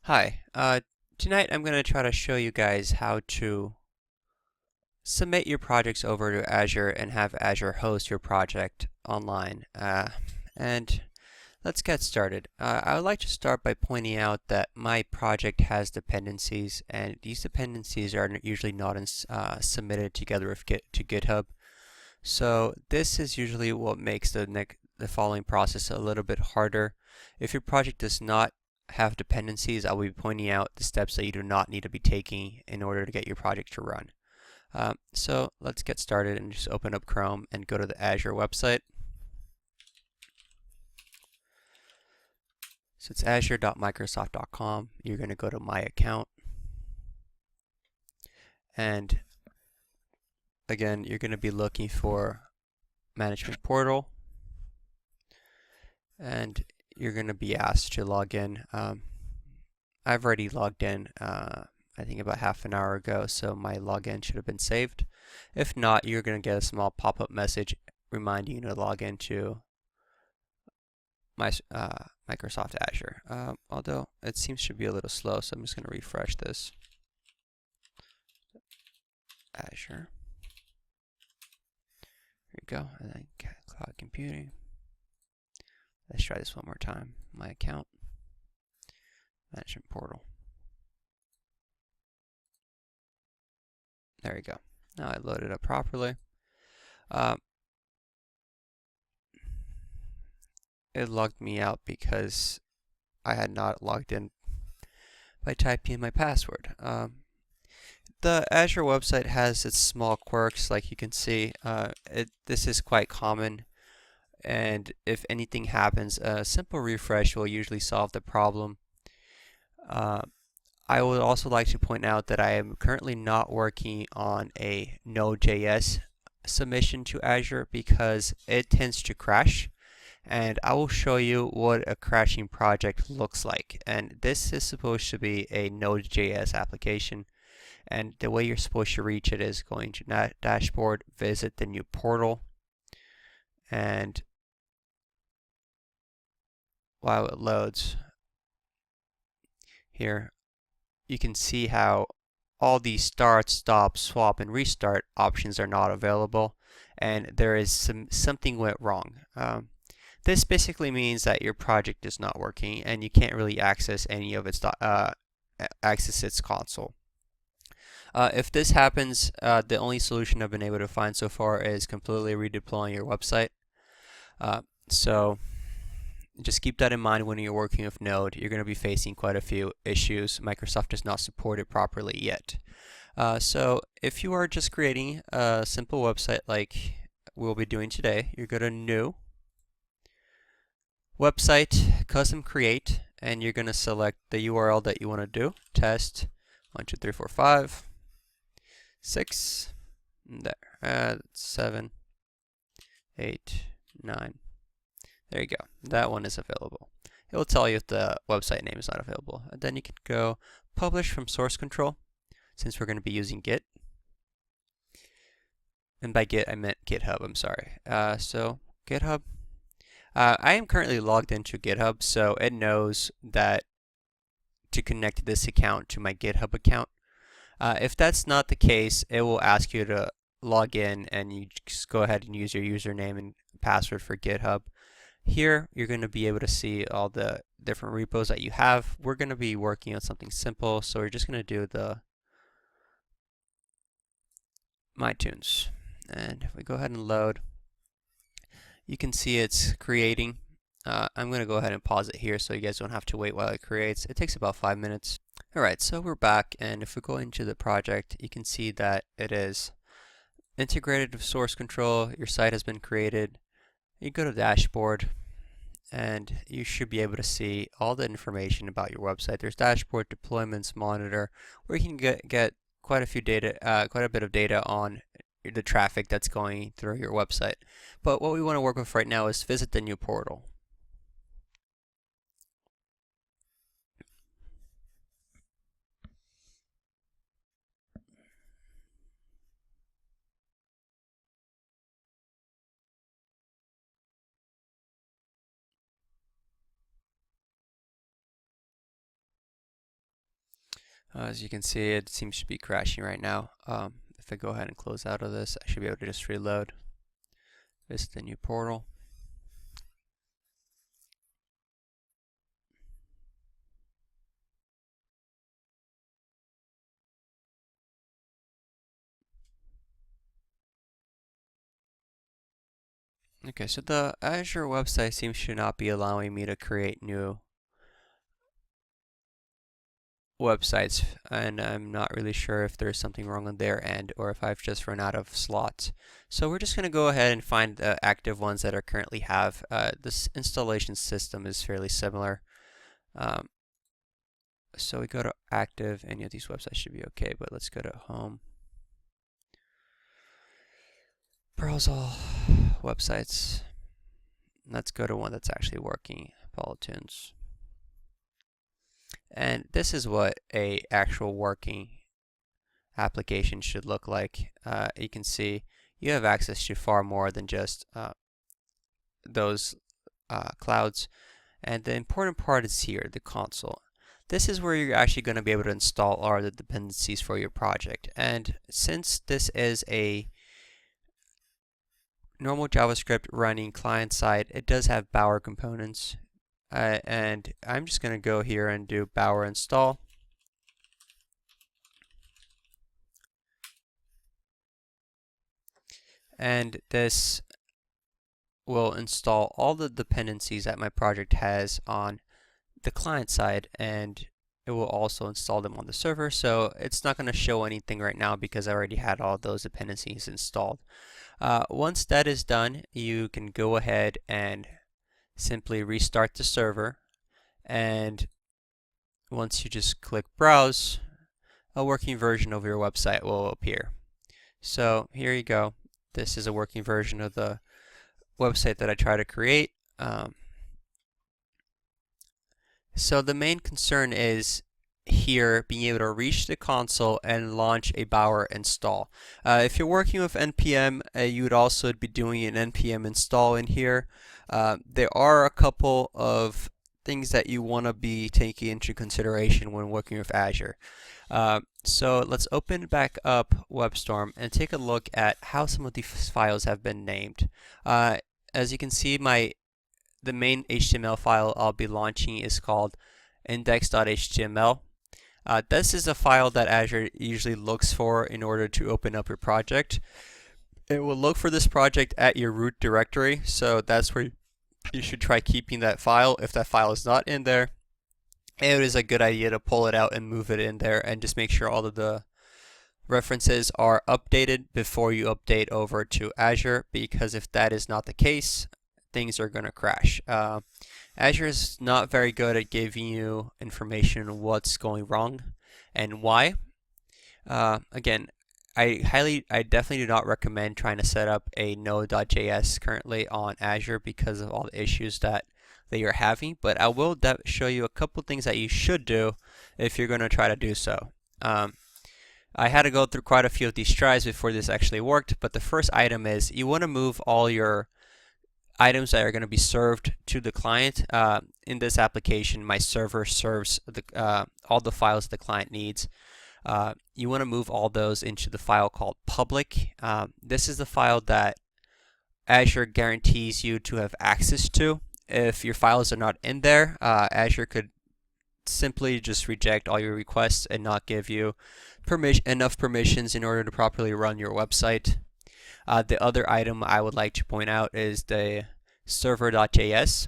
Hi, tonight I'm going to try to show you guys how to submit your projects over to Azure and have Azure host your project online. And let's get started. I would like to start by pointing out that my project has dependencies, and these dependencies are usually not submitted together with to GitHub. So this is usually what makes the following process a little bit harder. If your project does not have dependencies, I'll be pointing out the steps that you do not need to be taking in order to get your project to run. So let's get started and just open up Chrome and go to the Azure website. So it's azure.microsoft.com. You're going to go to My Account. And again, you're going to be looking for Management Portal. And you're going to be asked to log in. I've already logged in, I think about half an hour ago, so my login should have been saved. If not, you're going to get a small pop-up message reminding you to log into Microsoft Azure. Although it seems to be a little slow, so I'm just going to refresh this. Azure. Here we go. And then cloud computing. Let's try this one more time. My account. Management portal. There we go. Now I loaded up properly. It logged me out because I had not logged in by typing in my password. The Azure website has its small quirks, like you can see. This is quite common, and if anything happens, a simple refresh will usually solve the problem. I would also like to point out that I am currently not working on a Node.js submission to Azure because it tends to crash, and I will show you what a crashing project looks like. And this is supposed to be a Node.js application, and the way you're supposed to reach it is going to dashboard, visit the new portal, and while it loads here, you can see how all these start, stop, swap, and restart options are not available, and there is something went wrong. This basically means that your project is not working, and you can't really access any of its console. If this happens, the only solution I've been able to find so far is completely redeploying your website. So just keep that in mind when you're working with Node. You're going to be facing quite a few issues. Microsoft does not support it properly yet. So if you are just creating a simple website like we'll be doing today, you're going to New, Website, Custom Create, and you're going to select the URL that you want to do. Test 1, 2, 3, 4, 5, 6, there, 7, 8, 9. There you go. That one is available. It will tell you if the website name is not available. And then you can go publish from source control, since we're going to be using Git. And by Git, I meant GitHub, I'm sorry. So GitHub. I am currently logged into GitHub, so it knows that to connect this account to my GitHub account. If that's not the case, it will ask you to log in, and you just go ahead and use your username and password for GitHub. Here, you're going to be able to see all the different repos that you have. We're going to be working on something simple, so we're just going to do the MyTunes. And if we go ahead and load, you can see it's creating. I'm going to go ahead and pause it here so you guys don't have to wait while it creates. It takes about 5 minutes. Alright, so we're back, and if we go into the project, you can see that it is integrated with source control. Your site has been created. You go to dashboard, and you should be able to see all the information about your website. There's dashboard, deployments, monitor, where you can get quite a bit of data on the traffic that's going through your website. But what we want to work with right now is visit the new portal. As you can see, it seems to be crashing right now. If I go ahead and close out of this, I should be able to just reload. This is the new portal. Okay, so the Azure website seems to not be allowing me to create new websites, and I'm not really sure if there's something wrong on their end or if I've just run out of slots. So we're just going to go ahead and find the active ones that are currently have. This installation system is fairly similar. So we go to active, and these websites should be okay, but let's go to home. Browse all websites. Let's go to one that's actually working, Polytunes. And this is what a actual working application should look like. You can see you have access to far more than just those clouds. And the important part is here, the console. This is where you're actually going to be able to install all the dependencies for your project. And since this is a normal JavaScript running client side, it does have Bower components. And I'm just going to go here and do Bower install. And this will install all the dependencies that my project has on the client side, and it will also install them on the server. So it's not going to show anything right now because I already had all those dependencies installed. Once that is done, you can go ahead and simply restart the server, and once you just click browse, a working version of your website will appear. So here you go. This is a working version of the website that I try to create. So the main concern is here being able to reach the console and launch a Bower install. If you're working with npm, you would also be doing an npm install in here. There are a couple of things that you want to be taking into consideration when working with Azure. So let's open back up WebStorm and take a look at how some of these files have been named. As you can see, the main HTML file I'll be launching is called index.html. This is a file that Azure usually looks for in order to open up your project. It will look for this project at your root directory, so that's where you should try keeping that file. If that file is not in there, it is a good idea to pull it out and move it in there, and just make sure all of the references are updated before you update over to Azure, because if that is not the case, things are going to crash. Azure is not very good at giving you information on what's going wrong and why. Again, I definitely do not recommend trying to set up a Node.js currently on Azure because of all the issues that you're having, but I will show you a couple things that you should do if you're going to try to do so. I had to go through quite a few of these tries before this actually worked, but the first item is you want to move all your items that are going to be served to the client. In this application, my server serves all the files the client needs. You want to move all those into the file called public. This is the file that Azure guarantees you to have access to. If your files are not in there, Azure could simply just reject all your requests and not give you enough permissions in order to properly run your website. The other item I would like to point out is the server.js.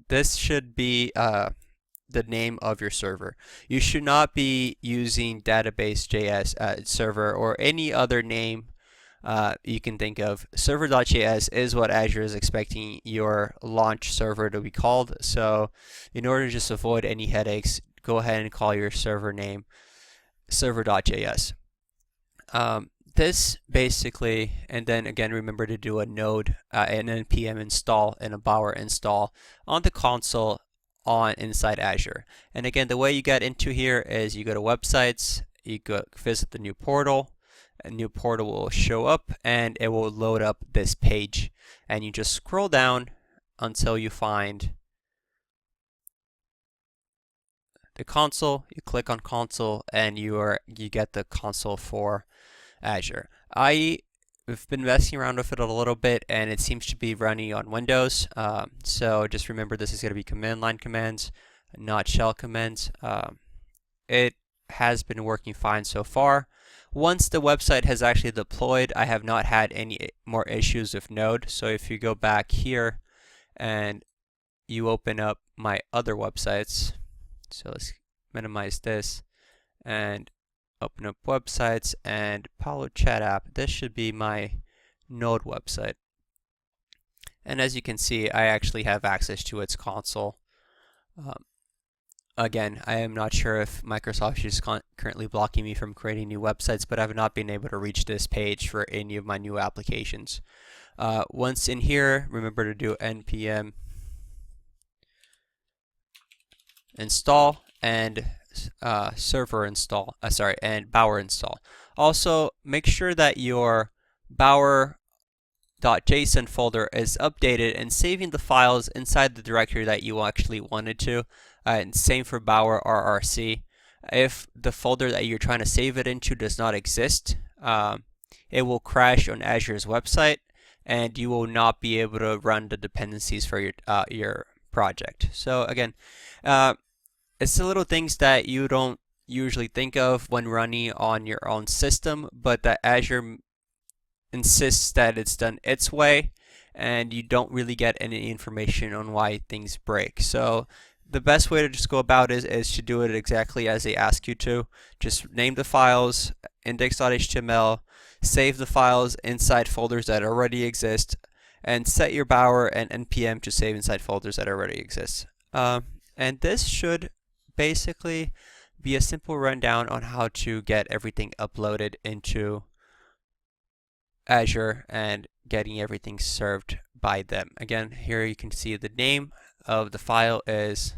This should be the name of your server. You should not be using database.js server or any other name you can think of. Server.js is what Azure is expecting your launch server to be called. So in order to just avoid any headaches, go ahead and call your server name server.js. This basically, and then again, remember to do a node, an npm install and a Bower install on the console inside Azure. And again, the way you get into here is you go to websites, you go visit the new portal. A new portal will show up and it will load up this page, and you just scroll down until you find the console, you click on console, and you get the console for Azure. I've been messing around with it a little bit, and it seems to be running on Windows. So just remember, this is going to be command line commands, not shell commands. It has been working fine so far. Once the website has actually deployed, I have not had any more issues with Node. So if you go back here and you open up my other websites, so let's minimize this and open up websites and Palo Chat app. This should be my Node website. And as you can see, I actually have access to its console. Again, I am not sure if Microsoft is currently blocking me from creating new websites, but I have not been able to reach this page for any of my new applications. Once in here, remember to do npm install and server install, and Bower install. Also, make sure that your Bower.json folder is updated and saving the files inside the directory that you actually wanted to. And same for Bower RRC. If the folder that you're trying to save it into does not exist, it will crash on Azure's website, and you will not be able to run the dependencies for your project. So again, it's the little things that you don't usually think of when running on your own system, but that Azure insists that it's done its way, and you don't really get any information on why things break. So the best way to just go about it is to do it exactly as they ask you to. Just name the files, index.html, save the files inside folders that already exist, and set your Bower and npm to save inside folders that already exist. And this should basically be a simple rundown on how to get everything uploaded into Azure and getting everything served by them. Again, here you can see the name of the file is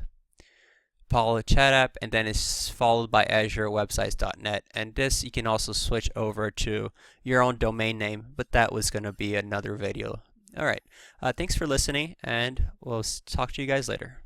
Palo Chat app, and then it's followed by Azure websites.net. And this you can also switch over to your own domain name, but that was going to be another video. All right, thanks for listening, and we'll talk to you guys later.